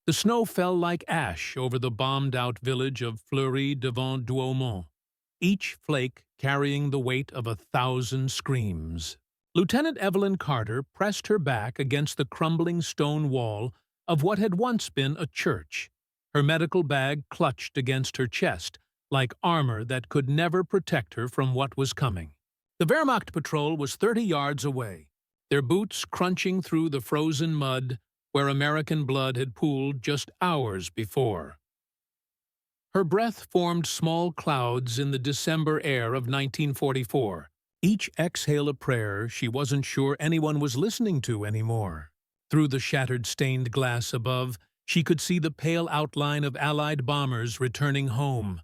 The snow fell like ash over the bombed-out village of Fleury-devant-Douaumont, each flake carrying the weight of 1,000 screams. Lieutenant Evelyn Carter pressed her back against the crumbling stone wall of what had once been a church, her medical bag clutched against her chest like armor that could never protect her from what was coming. The Wehrmacht patrol was 30 yards away, their boots crunching through the frozen mud where American blood had pooled just hours before. Her breath formed small clouds in the December air of 1944, each exhale a prayer she wasn't sure anyone was listening to anymore. Through the shattered stained glass above, she could see the pale outline of Allied bombers returning home,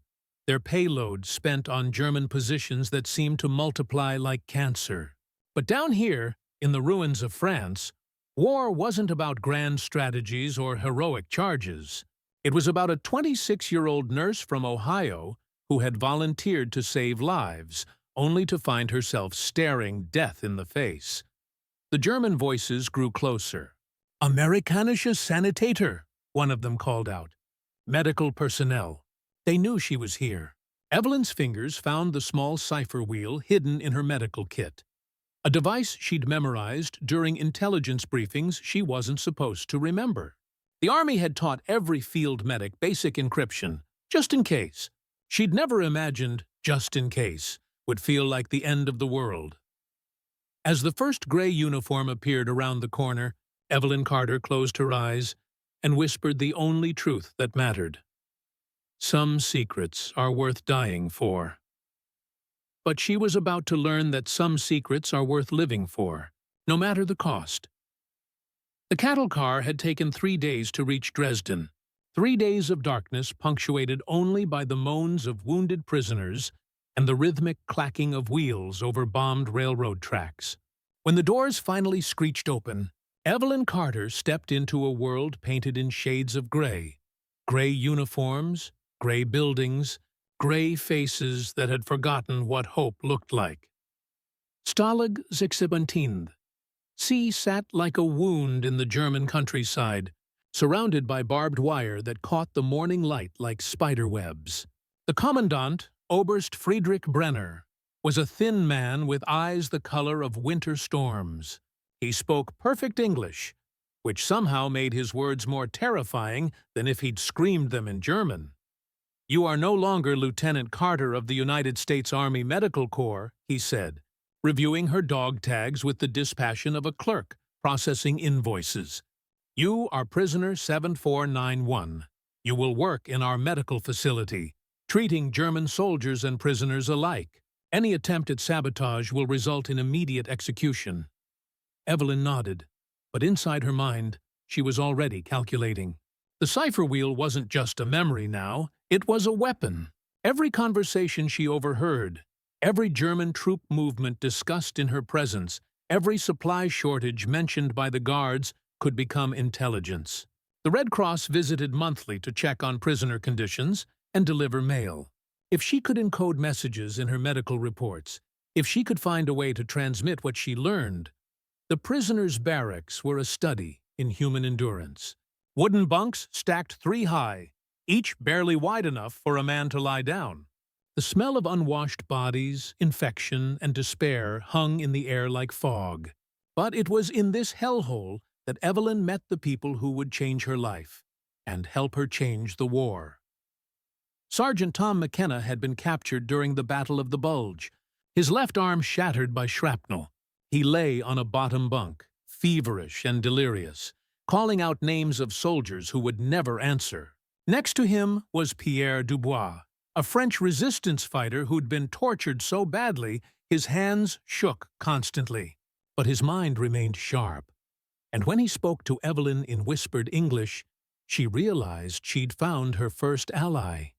their payload spent on German positions that seemed to multiply like cancer. But down here, in the ruins of France, war wasn't about grand strategies or heroic charges. It was about a 26-year-old nurse from Ohio who had volunteered to save lives, only to find herself staring death in the face. The German voices grew closer. "Amerikanische Sanitäter," one of them called out. "Medical personnel." They knew she was here. Evelyn's fingers found the small cipher wheel hidden in her medical kit, a device she'd memorized during intelligence briefings she wasn't supposed to remember. The Army had taught every field medic basic encryption, just in case. She'd never imagined just in case would feel like the end of the world. As the first gray uniform appeared around the corner, Evelyn Carter closed her eyes and whispered the only truth that mattered. Some secrets are worth dying for. But she was about to learn that some secrets are worth living for, no matter the cost. The cattle car had taken 3 days to reach Dresden, 3 days of darkness punctuated only by the moans of wounded prisoners and the rhythmic clacking of wheels over bombed railroad tracks. When the doors finally screeched open, Evelyn Carter stepped into a world painted in shades of gray. Gray uniforms, gray buildings, gray faces that had forgotten what hope looked like. Stalag 17. Sea sat like a wound in the German countryside, surrounded by barbed wire that caught the morning light like spiderwebs. The commandant, Oberst Friedrich Brenner, was a thin man with eyes the color of winter storms. He spoke perfect English, which somehow made his words more terrifying than if he'd screamed them in German. "You are no longer Lieutenant Carter of the United States Army Medical Corps," he said, reviewing her dog tags with the dispassion of a clerk processing invoices. "You are prisoner 7491. You will work in our medical facility, treating German soldiers and prisoners alike. Any attempt at sabotage will result in immediate execution." Evelyn nodded, but inside her mind, she was already calculating. The cipher wheel wasn't just a memory now, it was a weapon. Every conversation she overheard, every German troop movement discussed in her presence, every supply shortage mentioned by the guards could become intelligence. The Red Cross visited monthly to check on prisoner conditions and deliver mail. If she could encode messages in her medical reports, if she could find a way to transmit what she learned, the prisoners' barracks were a study in human endurance. Wooden bunks stacked 3 high, each barely wide enough for a man to lie down. The smell of unwashed bodies, infection, and despair hung in the air like fog. But it was in this hellhole that Evelyn met the people who would change her life and help her change the war. Sergeant Tom McKenna had been captured during the Battle of the Bulge, his left arm shattered by shrapnel. He lay on a bottom bunk, feverish and delirious, calling out names of soldiers who would never answer. Next to him was Pierre Dubois, a French resistance fighter who'd been tortured so badly his hands shook constantly. But his mind remained sharp, and when he spoke to Evelyn in whispered English, she realized she'd found her first ally.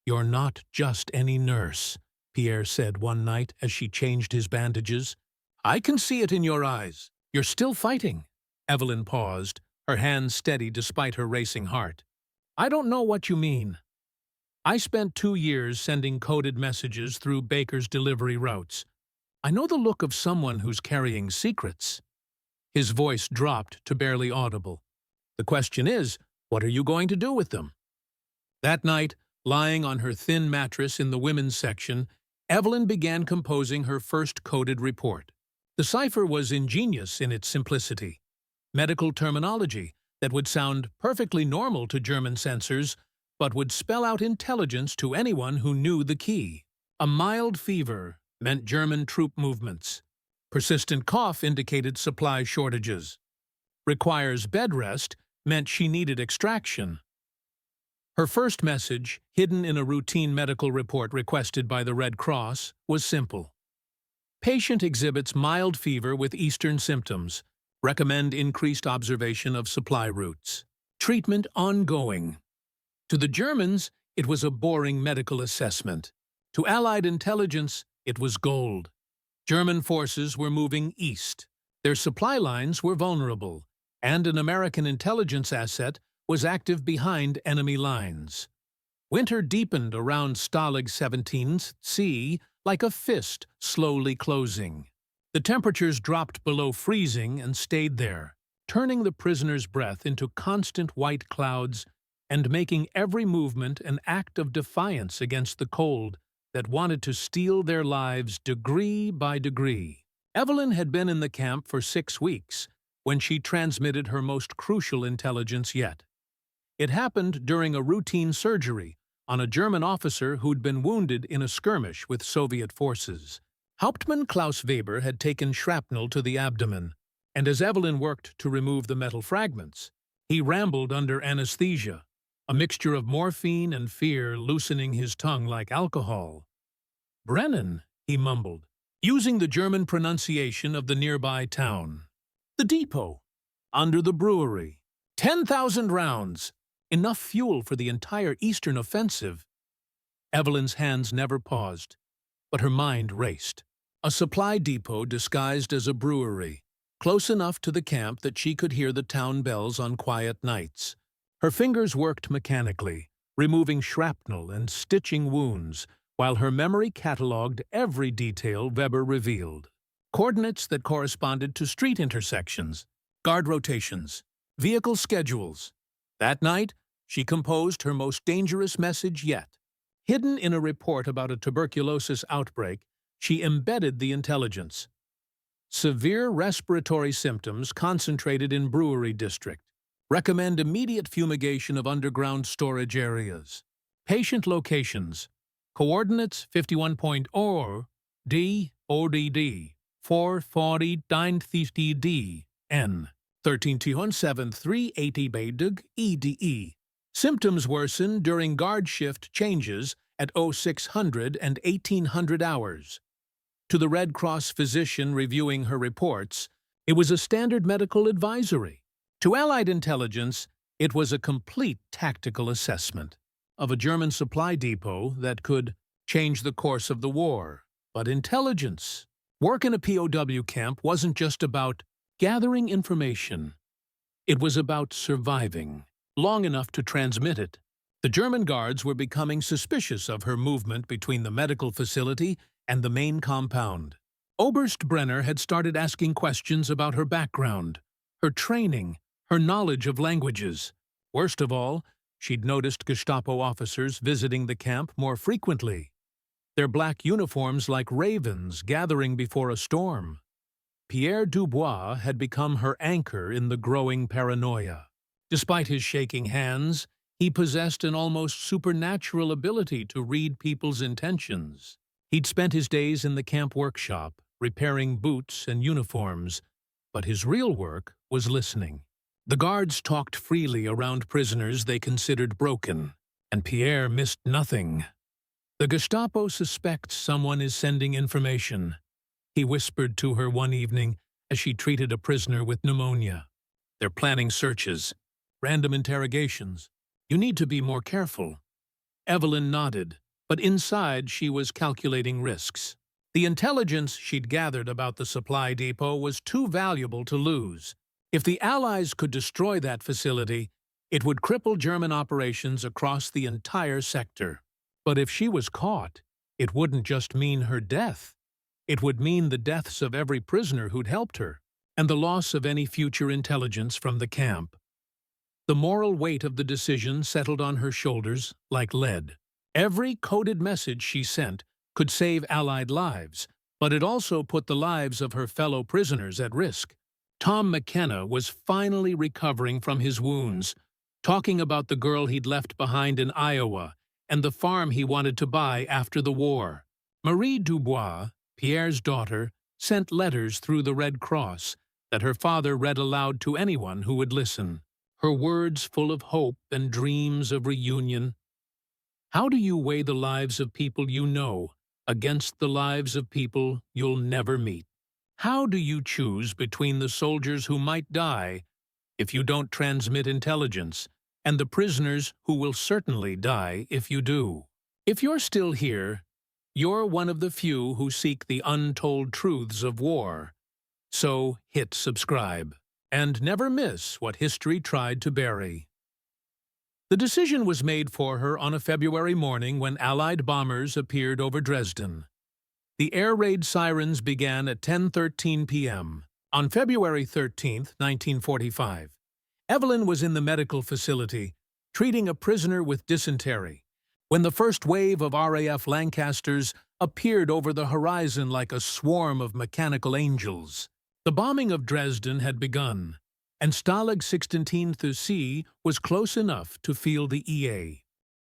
"You're not just any nurse," Pierre said one night as she changed his bandages. "I can see it in your eyes. You're still fighting." Evelyn paused, her hands steady despite her racing heart. "I don't know what you mean. I spent 2 years sending coded messages through Baker's delivery routes. I know the look of someone who's carrying secrets." His voice dropped to barely audible. The question is, what are you going to do with them? That night, lying on her thin mattress in the women's section, Evelyn began composing her first coded report. The cipher was ingenious in its simplicity. Medical terminology that would sound perfectly normal to German censors, but would spell out intelligence to anyone who knew the key. A mild fever meant German troop movements. Persistent cough indicated supply shortages. Requires bed rest meant she needed extraction. Her first message, hidden in a routine medical report requested by the Red Cross, was simple. Patient exhibits mild fever with Eastern symptoms. Recommend increased observation of supply routes. Treatment ongoing. To the Germans, it was a boring medical assessment. To Allied intelligence, it was gold. German forces were moving east. Their supply lines were vulnerable, and an American intelligence asset was active behind enemy lines. Winter deepened around Stalag 17's sea like a fist slowly closing. The temperatures dropped below freezing and stayed there, turning the prisoners' breath into constant white clouds and making every movement an act of defiance against the cold that wanted to steal their lives degree by degree. Evelyn had been in the camp for 6 weeks when she transmitted her most crucial intelligence yet. It happened during a routine surgery on a German officer who'd been wounded in a skirmish with Soviet forces. Hauptmann Klaus Weber had taken shrapnel to the abdomen, and as Evelyn worked to remove the metal fragments, he rambled under anesthesia, a mixture of morphine and fear loosening his tongue like alcohol. "Brennen," he mumbled, using the German pronunciation of the nearby town. "The depot. Under the brewery. 10,000 rounds. Enough fuel for the entire Eastern offensive." Evelyn's hands never paused, but her mind raced. A supply depot disguised as a brewery, close enough to the camp that she could hear the town bells on quiet nights. Her fingers worked mechanically, removing shrapnel and stitching wounds, while her memory catalogued every detail Weber revealed. Coordinates that corresponded to street intersections, guard rotations, vehicle schedules. That night, she composed her most dangerous message yet. Hidden in a report about a tuberculosis outbreak, she embedded the intelligence. Severe respiratory symptoms concentrated in brewery district. Recommend immediate fumigation of underground storage areas. Patient locations. Coordinates 51.0 D ODD 440 950D N 1327380 Beidug EDE. Symptoms worsen during guard shift changes at 0600 and 1800 hours. To the Red Cross physician reviewing her reports, it was a standard medical advisory. To Allied intelligence, it was a complete tactical assessment of a German supply depot that could change the course of the war. But intelligence. Work in a POW camp wasn't just about gathering information. It was about surviving, long enough to transmit it. The German guards were becoming suspicious of her movement between the medical facility and the main compound. Oberst Brenner had started asking questions about her background, her training, her knowledge of languages. Worst of all, she'd noticed Gestapo officers visiting the camp more frequently, their black uniforms like ravens gathering before a storm. Pierre Dubois had become her anchor in the growing paranoia. Despite his shaking hands, he possessed an almost supernatural ability to read people's intentions. He'd spent his days in the camp workshop, repairing boots and uniforms, but his real work was listening. The guards talked freely around prisoners they considered broken, and Pierre missed nothing. "The Gestapo suspects someone is sending information," he whispered to her one evening as she treated a prisoner with pneumonia. "They're planning searches, random interrogations. You need to be more careful." Evelyn nodded, but inside she was calculating risks. The intelligence she'd gathered about the supply depot was too valuable to lose. If the Allies could destroy that facility, it would cripple German operations across the entire sector. But if she was caught, it wouldn't just mean her death. It would mean the deaths of every prisoner who'd helped her, and the loss of any future intelligence from the camp. The moral weight of the decision settled on her shoulders like lead. Every coded message she sent could save Allied lives, but it also put the lives of her fellow prisoners at risk. Tom McKenna was finally recovering from his wounds, talking about the girl he'd left behind in Iowa and the farm he wanted to buy after the war. Marie Dubois, Pierre's daughter, sent letters through the Red Cross that her father read aloud to anyone who would listen, her words full of hope and dreams of reunion. How do you weigh the lives of people you know against the lives of people you'll never meet? How do you choose between the soldiers who might die if you don't transmit intelligence and the prisoners who will certainly die if you do? If you're still here, you're one of the few who seek the untold truths of war. So hit subscribe and never miss what history tried to bury. The decision was made for her on a February morning when Allied bombers appeared over Dresden. The air raid sirens began at 10:13 p.m. On February 13, 1945. Evelyn was in the medical facility, treating a prisoner with dysentery, when the first wave of RAF Lancasters appeared over the horizon like a swarm of mechanical angels. The bombing of Dresden had begun, and Stalag 16 C was close enough to feel the EA.